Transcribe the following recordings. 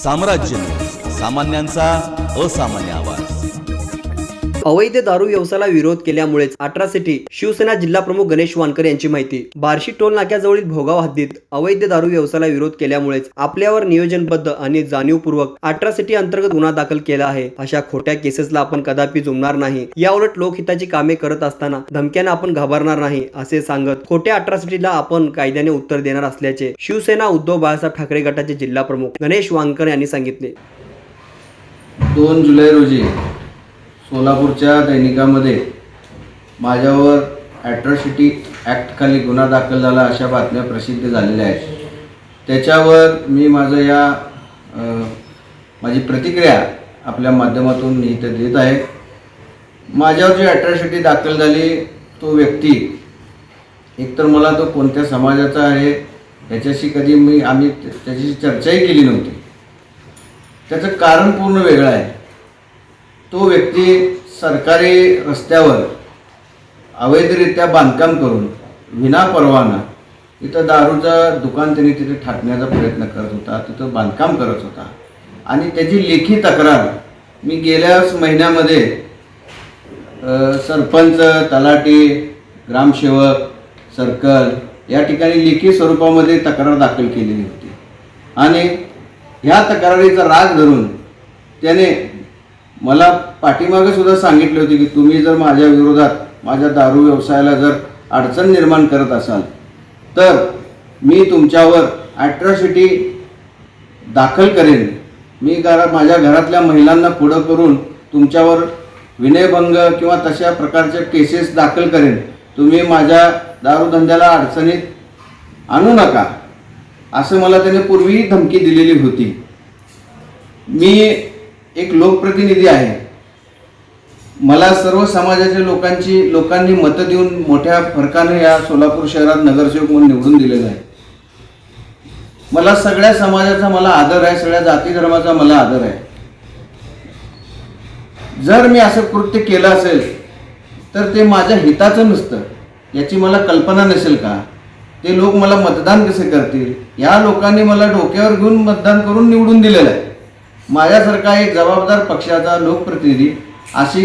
साम्राज्य, सामान्यांचा असामान्य आवाज। अवैध दारू व्यवसायाला विरोध केल्यामुळेच अट्रॉसिटी शिवसेना जिल्हाप्रमुख गणेश वानकर यांची माहिती। बार्शी टोल नाक्याजवळील भोगाव हद्दीत अवैध दारू व्यवसायाला विरोध केल्यामुळेच आपल्यावर नियोजनबद्ध आणि जाणीवपूर्वक अट्रॉसिटी अंतर्गत गुन्हा दाखल केला आहे। अशा खोट्या केसेसला आपण कदापि जुमणार नाही। याउलट लोकहिताची कामे करत असताना धमक्याने आपण घाबरणार नाही असे सांगत खोट्या अट्रॉसिटीला आपण कायद्याने उत्तर देणार असल्याचे शिवसेना उद्धव बाळासाहेब ठाकरे गटाचे जिल्हाप्रमुख गणेश वानकर यांनी सांगितले। 2 जुलै रोजी सोलापूरच्या दैनिकामध्ये माझ्यावर ॲट्रॉसिटी ॲक्टखाली गुन्हा दाखल झाला अशा बातम्या प्रसिद्ध झालेल्या आहेत। त्याच्यावर मी माझी प्रतिक्रिया आपल्या माध्यमातून मी इथे देत आहे। माझ्यावर जी ॲट्रॉसिटी दाखल झाली तो व्यक्ती एकतर मला तो कोणत्या समाजाचा आहे याच्याशी आम्ही त्याच्याशी चर्चाही केली नव्हती। त्याचं कारण पूर्ण वेगळं आहे। तो व्यक्ती सरकारी रस्त्यावर अवैधरित्या बांधकाम करून विना परवाना इथं दारूचं दुकान त्यांनी तिथे टाकण्याचा प्रयत्न करत होता, तिथं बांधकाम करत होता आणि त्याची लेखी तक्रार मी गेल्याच महिन्यामध्ये सरपंच, तलाठी, ग्रामसेवक, सर्कल या ठिकाणी लेखी स्वरूपामध्ये तक्रार दाखल केलेली होती आणि ह्या तक्रारीचा राग धरून त्याने मला पाठीमागे सुद्धा सांगितले होते की तुम्ही जर माझ्या विरोधात माझ्या दारू व्यवसायाला जर अडचण निर्माण करत असाल तर मी तुमच्यावर ॲट्रॉसिटी दाखल करेन। मी माझ्या घरातल्या महिलांना पुढं करून तुमच्यावर विनयभंग किंवा तशा प्रकारच्या केसेस दाखल करेन। तुम्ही माझ्या दारूधंद्याला अडचणीत आणू नका असं मला त्याने पूर्वी धमकी दिलेली होती। मी एक लोकप्रतिनिधी आहे। मला सर्व समाजाच्या लोकांनी मतं देऊन मोठ्या फरकाने या सोलापूर शहरात नगरसेवक म्हणून निवडून दिलेलं आहे। मला सगळ्या समाजाचा मला आदर आहे, सगळ्या जाती धर्माचा मला आदर आहे। जर मी असं कृत्य केलं असेल तर ते माझ्या हिताचं नसतं याची मला कल्पना नसेल का? ते लोक मला मतदान कसे करतील? या लोकांनी मला डोक्यावर घेऊन मतदान करून निवडून दिलेलं आहे। माझ्यासारखा एक जबाबदार पक्षाचा लोकप्रतिनिधी अशी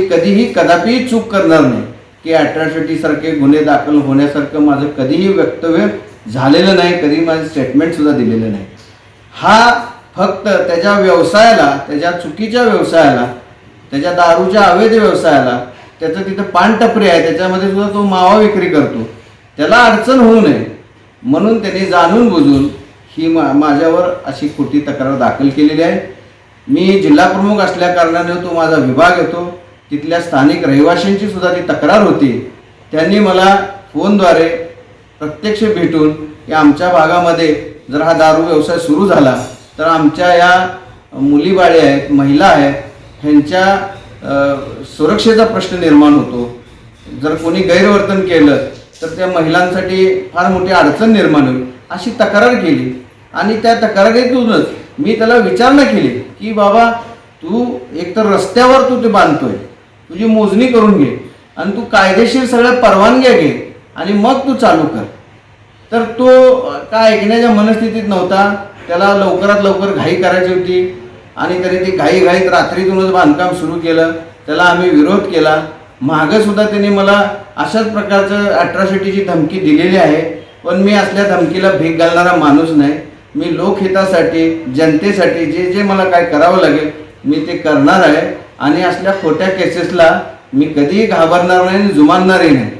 कदापि चूक करणार नाही की ॲट्रॉसिटी सारखे गुन्हे दाखल होण्यासारखं माझं कधीही वक्तव्य झालेलं नाही, कधी माझं स्टेटमेंट सुद्धा दिलेलं नाही। हा फक्त त्याच्या व्यवसायाला, त्याच्या चुकीच्या व्यवसायाला, त्याच्या दारूच्या अवैध व्यवसायाला, त्याचं तिथं पानटपरी आहे त्याच्यामध्ये सुद्धा तो मावा विक्री करतो, त्याला अडचण होऊ नये म्हणून त्यांनी जाणून बुजून ही माझ्यावर अशी खोटी तक्रार दाखल केलेली आहे। मी जिल्हाप्रमुख असल्या कारणाने तो माझा विभाग येतो, तिथल्या स्थानिक रहिवाशांची सुद्धा ती तक्रार होती। त्यांनी मला फोनद्वारे प्रत्यक्ष भेटून की आमच्या भागामध्ये जर हा दारू व्यवसाय सुरू झाला तर आमच्या या मुलीबाळी आहेत, महिला आहेत, ह्यांच्या सुरक्षेचा प्रश्न निर्माण होतो। जर कोणी गैरवर्तन केलं तर त्या महिलांसाठी फार मोठी अडचण निर्माण होईल अशी तक्रार केली आणि त्या तक्रारीतूनच मी त्याला विचारणा केली की बाबा तू एकतर रस्त्यावर तू ते बांधतोय, तुझी मोजणी करून घे आणि तू कायदेशीर सगळ्या परवानग्या घे आणि मग तू चालू कर। तर तो काय ऐकण्याच्या मनस्थितीत नव्हता, त्याला लवकरात लवकर घाई करायची होती आणि त्याने ती घाईत रात्रीतूनच बांधकाम सुरू केलं। त्याला आम्ही विरोध केला। मागं सुद्धा त्यांनी मला अशाच प्रकारचं ॲट्रॉसिटीची धमकी दिलेली आहे, पण मी असल्या धमकीला भीक घालणारा माणूस नाही। मी लोकहितासाठी, जनतेसाठी जे मला काय करावं लागेल मी ते करणार आहे आणि असल्या खोट्या केसेसला मी कधीही घाबरणार नाही आणि जुमानणारही नाही।